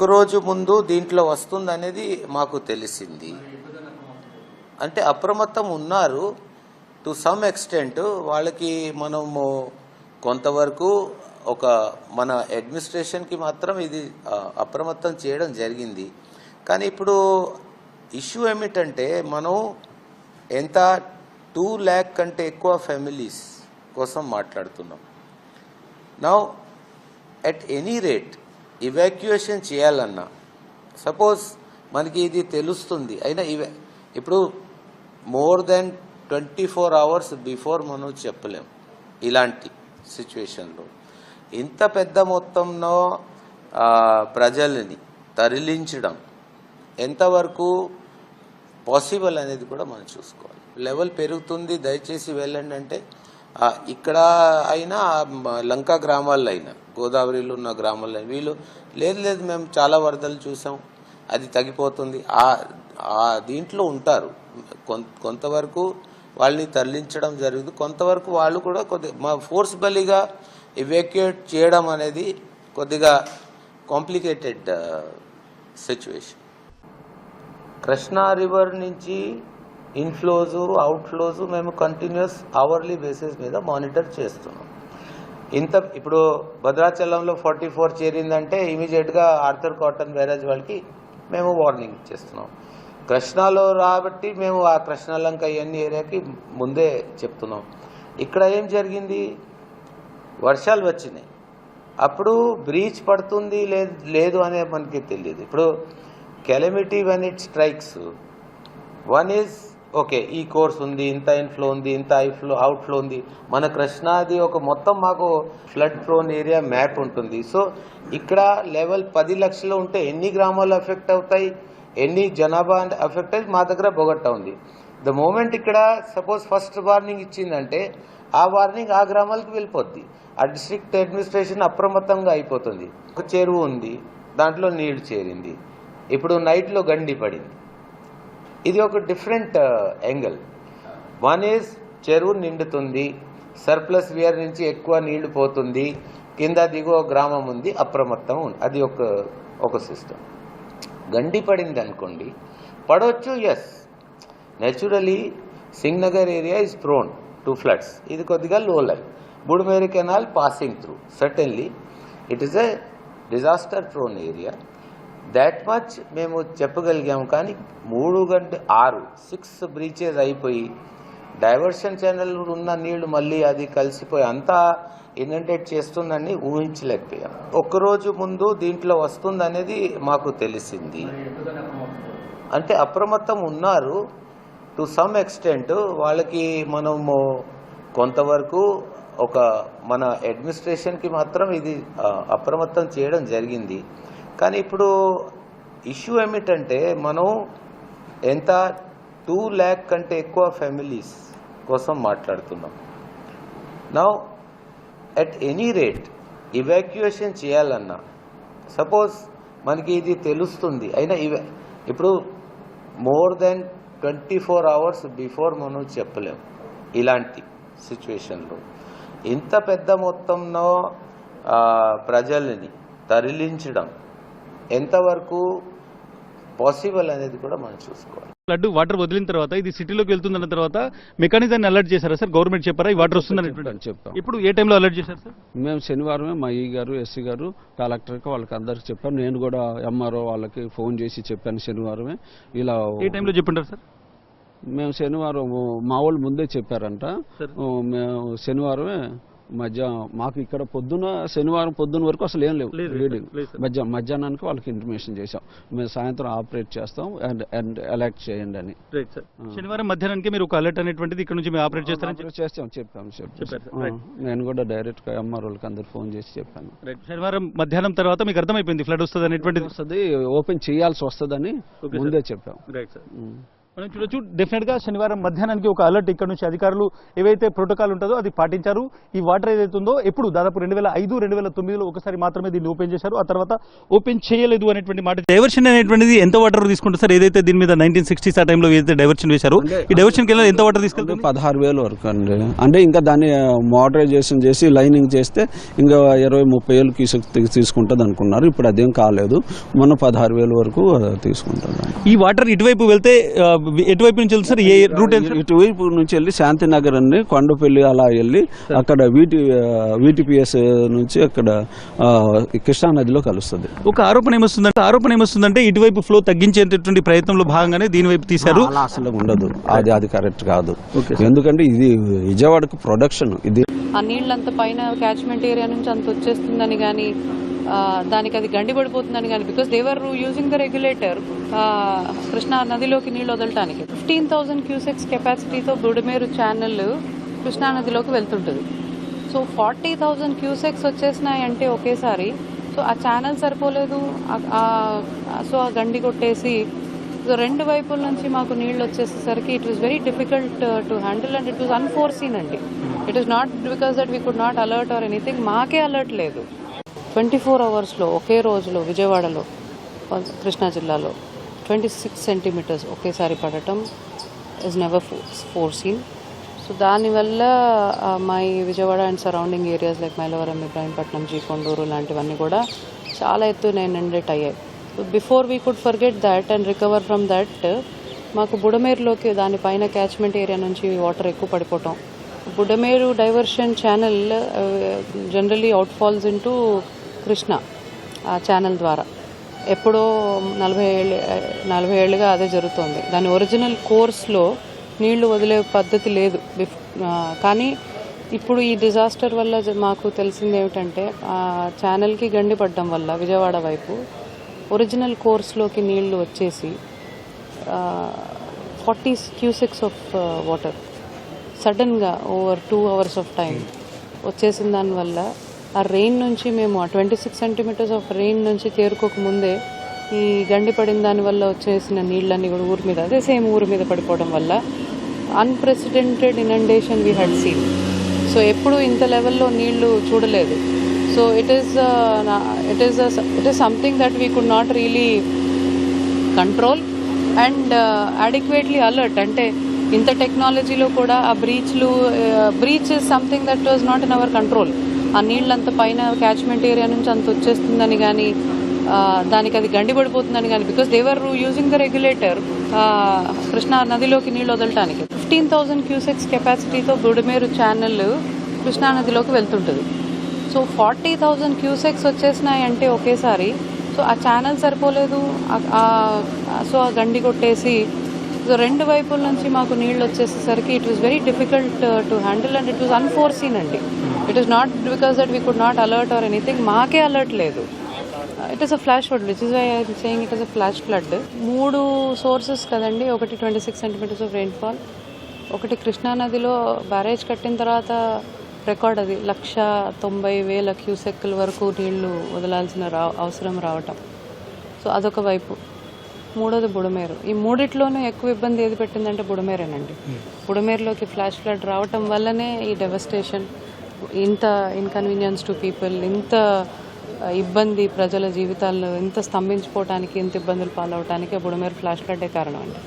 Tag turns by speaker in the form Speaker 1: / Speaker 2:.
Speaker 1: ఒక్కరోజు ముందు దీంట్లో వస్తుందనేది మాకు తెలిసింది. అంటే అప్రమత్తం ఉన్నారు టు సమ్ ఎక్స్టెంట్. వాళ్ళకి మనము కొంతవరకు ఒక మన అడ్మినిస్ట్రేషన్కి మాత్రం ఇది అప్రమత్తం చేయడం జరిగింది. కానీ ఇప్పుడు ఇష్యూ ఏమిటంటే మనం ఎంత 2 lakh కంటే ఎక్కువ ఫ్యామిలీస్ కోసం మాట్లాడుతున్నాం. Now at any rate evacuation చేయాలన్నా సపోజ్ మనకి ఇది తెలుస్తుంది అయినా ఇప్పుడు మోర్ దెన్ 24 hours బిఫోర్ మనం చెప్పలేం. ఇలాంటి సిచ్యువేషన్లో ఇంత పెద్ద మొత్తంలో ప్రజలని తరలించడం ఎంతవరకు పాసిబుల్ అనేది కూడా మనం చూసుకోవాలి. లెవెల్ పెరుగుతుంది, దయచేసి వెళ్ళండి అంటే ఇక్కడ అయినా లంకా గ్రామాల్లో అయినా గోదావరిలో ఉన్న గ్రామాల్లో వీళ్ళు లేదు మేము చాలా వరదలు చూసాం, అది తగ్గిపోతుంది, దీంట్లో ఉంటారు. కొంతవరకు వాళ్ళని తరలించడం జరుగుతుంది, కొంతవరకు వాళ్ళు కూడా కొద్దిగా ఫోర్స్బలీగా ఇవాక్యుయేట్ చేయడం అనేది కొద్దిగా కాంప్లికేటెడ్ సిచ్యువేషన్. కృష్ణా రివర్ నుంచి ఇన్ఫ్లోజు అవుట్ఫ్లోజు మేము కంటిన్యూస్ అవర్లీ బేసిస్ మీద మానిటర్ చేస్తున్నాం. ఇప్పుడు భద్రాచలంలో 44 చేరిందంటే ఇమీడియట్గా ఆర్థర్ కాటన్ బ్యారేజ్ వాళ్ళకి మేము వార్నింగ్ ఇచ్చేస్తున్నాం. కృష్ణాలో రాబట్టి మేము ఆ కృష్ణాలంక ఇవన్నీ ఏరియాకి ముందే చెప్తున్నాం. ఇక్కడ ఏం జరిగింది, వర్షాలు వచ్చినాయి, అప్పుడు బ్రీచ్ పడుతుంది లేదు అనే మనకి తెలియదు. ఇప్పుడు calamity when it strikes, one is okay ఈ కోర్స్ ఉంది, ఇంత ఇన్ఫ్లో ఉంది, ఇంత అవుట్ఫ్లో ఉంది. మన కృష్ణాది ఒక మొత్తం మాకు ఫ్లడ్ ప్రోన్ ఏరియా మ్యాప్ ఉంటుంది. సో ఇక్కడ లెవెల్ 10 లక్షలు ఉంటే ఎన్ని గ్రామాలు ఎఫెక్ట్ అవుతాయి, ఎన్ని జనాభా ఎఫెక్ట్ అయ్యి మా దగ్గర బొగట్టా ఉంది. ద మూమెంట్ ఇక్కడ సపోజ్ ఫస్ట్ వార్నింగ్ ఇచ్చిందంటే ఆ వార్నింగ్ ఆ గ్రామాలకు వెళ్ళిపోద్ది. ఆ డిస్ట్రిక్ట్ అడ్మినిస్ట్రేషన్ అప్రమత్తంగా అయిపోతుంది. ఒక చెరువు ఉంది, దాంట్లో నీళ్లు చేరింది, ఇప్పుడు నైట్లో గండి పడింది. ఇది ఒక డిఫరెంట్ యాంగిల్. వన్ ఈజ్ చెరువు నిండుతుంది, సర్ప్లస్ వియర్ నుంచి ఎక్కువ నీళ్లు పోతుంది, కింద దిగువ గ్రామం ఉంది, అప్రమత్తం ఉంది. అది ఒక సిస్టమ్. గండి పడింది అనుకోండి, పడవచ్చు, yes naturally Singhnagar area is prone to floods. ఇది కొద్దిగా low line, Budameru canal passing through, certainly it is a disaster prone area. That much మేము చెప్పగలిగాము. కానీ 6 బ్రీచెస్ అయిపోయి డైవర్షన్ ఛానల్ ఉన్న నీళ్లు మళ్ళీ అది కలిసిపోయి అంతా ఇనండేట్ చేస్తుందని ఊహించలేకపోయాం. ఒక్కరోజు ముందు దీంట్లో వస్తుందనేది మాకు తెలిసింది. అంటే అప్రమత్తం ఉన్నారు టు సమ్ ఎక్స్టెంట్. వాళ్ళకి మనము కొంతవరకు ఒక మన అడ్మినిస్ట్రేషన్కి మాత్రం ఇది అప్రమత్తం చేయడం జరిగింది. కానీ ఇప్పుడు ఇష్యూ ఏమిటంటే మనం ఎంత 2 lakh కంటే ఎక్కువ ఫ్యామిలీస్ కోసం మాట్లాడుతున్నాం. Now at any rate evacuation చేయాలన్నా సపోజ్ మనకి ఇది తెలుస్తుంది అయినా ఇప్పుడు మోర్ దెన్ 24 hours బిఫోర్ మనం చెప్పలేం. ఇలాంటి సిచ్యువేషన్లో ఇంత పెద్ద మొత్తంలో ప్రజలని తరలించడం ఎంతవరకు పాసిబుల్ అనేది కూడా మనం చూసుకోవాలి.
Speaker 2: ఫ్లడ్ వాటర్ వదిలిన తర్వాత ఇది సిటీలోకి వెళ్తుందన్న తర్వాత మెకానిజాన్ని అలర్ట్ చేశారా సార్? గవర్నమెంట్ చెప్పారా ఈ వాటర్ వస్తుందని
Speaker 3: చెప్పాం.
Speaker 2: ఇప్పుడు ఏ టైంలో అలర్ట్ చేశారు సార్?
Speaker 3: మేము శనివారమే మా ఈ గారు ఎస్సీ గారు కలెక్టర్కి వాళ్ళకి అందరికి చెప్పాను. నేను కూడా ఎంఆర్ఓ వాళ్ళకి ఫోన్ చేసి చెప్పాను శనివారమే. ఇలా
Speaker 2: ఏ టైంలో చెప్పింటారు సార్?
Speaker 3: మేము శనివారం మా వాళ్ళు ముందే చెప్పారంట. మేము శనివారమే మాకు ఇక్కడ శనివారం పొద్దున్న వరకు అసలు ఏం లేవు రీడింగ్. మధ్యాహ్నానికి వాళ్ళకి ఇంటిమేషన్ చేసాం, మేము సాయంత్రం ఆపరేట్ చేస్తాం అండ్ అలర్ట్ చేయండి అని.
Speaker 2: శనివారం మధ్యాహ్నానికి మీరు ఒక అలర్ట్ అనేటువంటిది ఇక్కడ నుంచి ఆపరేట్
Speaker 3: చేస్తాం చెప్పాము. నేను కూడా డైరెక్ట్ గా ఎంఆర్ఓకి అందరు ఫోన్ చేసి చెప్పాను.
Speaker 2: శనివారం మధ్యాహ్నం తర్వాత మీకు అర్థమైపోయింది ఫ్లడ్ వస్తుంది అనేటువంటిది,
Speaker 3: ఓపెన్ చేయాల్సి వస్తుందని ముందే చెప్పాం.
Speaker 2: మనం చూడొచ్చు డెఫినెట్ గా శనివారం మధ్యాహ్నానికి ఒక అలర్ట్ ఇక్కడ నుంచి అధికారులు ఏవైతే ప్రోటోకాల్ ఉంటుందో అది పాటించారు. ఈ వాటర్ ఏదైతే ఉందో ఎప్పుడు దాదాపు 2005, 2009లో ఒకసారి మాత్రమే దీన్ని ఓపెన్ చేశారు. ఆ తర్వాత ఓపెన్ చేయలేదు అనేటువంటి మాట. డైవర్షన్ అనేటువంటిది ఎంత వాటర్ తీసుకుంటారు సార్? ఏదైతే దీని మీద 1960s ఆ టైంలో ఏదైతే డైవర్షన్ వేశారో ఈ డైవర్షన్ కి ఎంత వాటర్ తీసుకెళ్తారు?
Speaker 3: 16,000 వరకు అండి. అంటే ఇంకా దాన్ని మోడరైజేషన్ చేసి లైనింగ్ చేస్తే ఇంకా 20-30 వేలు తీసుకుంటుంది అనుకున్నారు. ఇప్పుడు అదేం కాలేదు. మొన్న 16,000 వరకు తీసుకుంటుంది.
Speaker 2: ఈ వాటర్ ఇటువైపు వెళ్తే ఎటువైపు నుంచి వెళ్తే సార్? ఏ రూట్?
Speaker 3: ఇటువైపు నుంచి వెళ్ళి శాంతినగర్ అని కొండపల్లి అలా వెళ్ళి అక్కడ వీటిపిఎస్ నుంచి అక్కడ కృష్ణానదిలో కలుస్తుంది.
Speaker 2: ఒక ఆరోపణ ఏమొస్తుందంటే ఇటువైపు ఫ్లో తగ్గించేటటువంటి ప్రయత్నంలో భాగంగానే దీని వైపు తీశారు.
Speaker 3: అలా అసలు ఉండదు. అది కరెక్ట్ కాదు. ఎందుకంటే ఇది విజయవాడకు ప్రొడక్షన్. ఇది
Speaker 4: ఆ నీళ్ళంత పైన క్యాచ్మెంట్ ఏరియా నుంచి అంత వచ్చేస్తుందని కానీ దానికి అది గండి పడిపోతుందని కానీ because they are using the regulator Krishna నదిలోకి నీళ్ళు వదలటానికి 15,000 క్యూసెక్స్ కెపాసిటీతో బుడమేరు ఛానల్ కృష్ణా నదిలోకి వెళ్తుంటుంది. సో 40,000 క్యూసెక్స్ వచ్చేసినాయంటే ఒకేసారి. సో ఆ ఛానల్ సరిపోలేదు. సో ఆ గండి కొట్టేసి సో రెండు వైపుల నుంచి మాకు నీళ్ళు వచ్చేసేసరికి it was very difficult to handle and it was unforeseen అండి. It is not because that we could not alert or anything. మాకే అలర్ట్ లేదు. 24 అవర్స్లో ఒకే రోజులో విజయవాడలో కృష్ణా జిల్లాలో 26 సెంటీమీటర్స్ ఒకేసారి పడటం ఇస్ నెవర్ ఫోర్సీన్. సో దానివల్ల మా Vijayawada and surrounding areas like Mylavaram, Ibrahimpatnam, Kondur లాంటివన్నీ కూడా చాలా ఎత్తున ఇనండేట్ అయ్యాయి. So before we could forget that and recover from that మాకు బుడమేరులోకి దానిపైన క్యాచ్మెంట్ ఏరియా నుంచి వాటర్ ఎక్కువ పడిపోవటం. Budameru diversion channel generally outfalls into Krishna ఆ ఛానల్ ద్వారా ఎప్పుడో 40 ఏళ్ళుగా అదే జరుగుతోంది. దాని ఒరిజినల్ కోర్స్లో నీళ్లు వదిలే పద్ధతి లేదు. కానీ ఇప్పుడు ఈ డిజాస్టర్ వల్ల మాకు తెలిసింది ఏమిటంటే ఆ ఛానల్కి గండి పడడం వల్ల విజయవాడ వైపు ఒరిజినల్ కోర్స్లోకి నీళ్లు వచ్చేసి 40 క్యూసెక్స్ ఆఫ్ వాటర్ సడన్గా ఓవర్ 2 hours ఆఫ్ టైం వచ్చేసిన దానివల్ల ఆ రెయిన్ నుంచి మేము ఆ 26 సెంటీమీటర్స్ ఆఫ్ రెయిన్ నుంచి తేరుకోకముందే ఈ గండి పడిన దానివల్ల వచ్చేసిన నీళ్ళన్నీ కూడా ఊరి మీద అదే సేమ్ ఊరి మీద పడిపోవడం వల్ల unprecedented inundation we had seen. So ఎప్పుడు ఇంత లెవెల్లో నీళ్లు చూడలేదు. So it is something that we could not really control and adequately alert. అంటే ఇంత టెక్నాలజీలో కూడా ఆ breach is something that was not in our control. ఆ నీళ్ళంత పైన క్యాచ్మెంట్ ఏరియా నుంచి అంత వచ్చేస్తుందని కానీ దానికి అది గండి పడిపోతుందని కానీ because they are using the regulator Krishna నదిలోకి నీళ్ళు వదలటానికి 15,000 క్యూసెక్స్ కెపాసిటీతో బుడమేరు ఛానల్ కృష్ణా నదిలోకి వెళ్తుంటుంది. సో 40,000 క్యూసెక్స్ వచ్చేసినాయంటే ఒకేసారి. సో ఆ ఛానల్ సరిపోలేదు. సో ఆ గండి కొట్టేసి సో రెండు వైపుల నుంచి మాకు నీళ్ళు వచ్చేసేసరికి it was very difficult to handle and it was unforeseen అండి. It is not because that we could not alert or anything. మాకే అలర్ట్ లేదు. It is a flash flood which is why I'm saying it is a flash flood. 3 sources కదండి. ఒకటి 26 centimetres of rainfall, ఒకటి కృష్ణానదిలో barrage కట్టిన తర్వాత record అది 190,000 క్యూసెక్కుల వరకు నీళ్లు వదలాల్సిన అవసరం రావటం. సో అదొక వైపు. మూడోది బుడమేరు. ఈ మూడిట్లోనే ఎక్కువ ఇబ్బంది ఏది పెట్టిందంటే బుడమేరేనండి. బుడమేరులోకి ఫ్లాష్ ఫ్లడ్ రావటం వల్లనే ఈ డెవస్టేషన్, ఇంత ఇన్కన్వీనియన్స్ టు పీపుల్, ఇంత ఇబ్బంది ప్రజల జీవితాల్లో ఇంత స్తంభించిపోవటానికి, ఇంత ఇబ్బందులు పాలవటానికి బుడమేరు ఫ్లాష్ ఫ్లడ్డే కారణం అండి.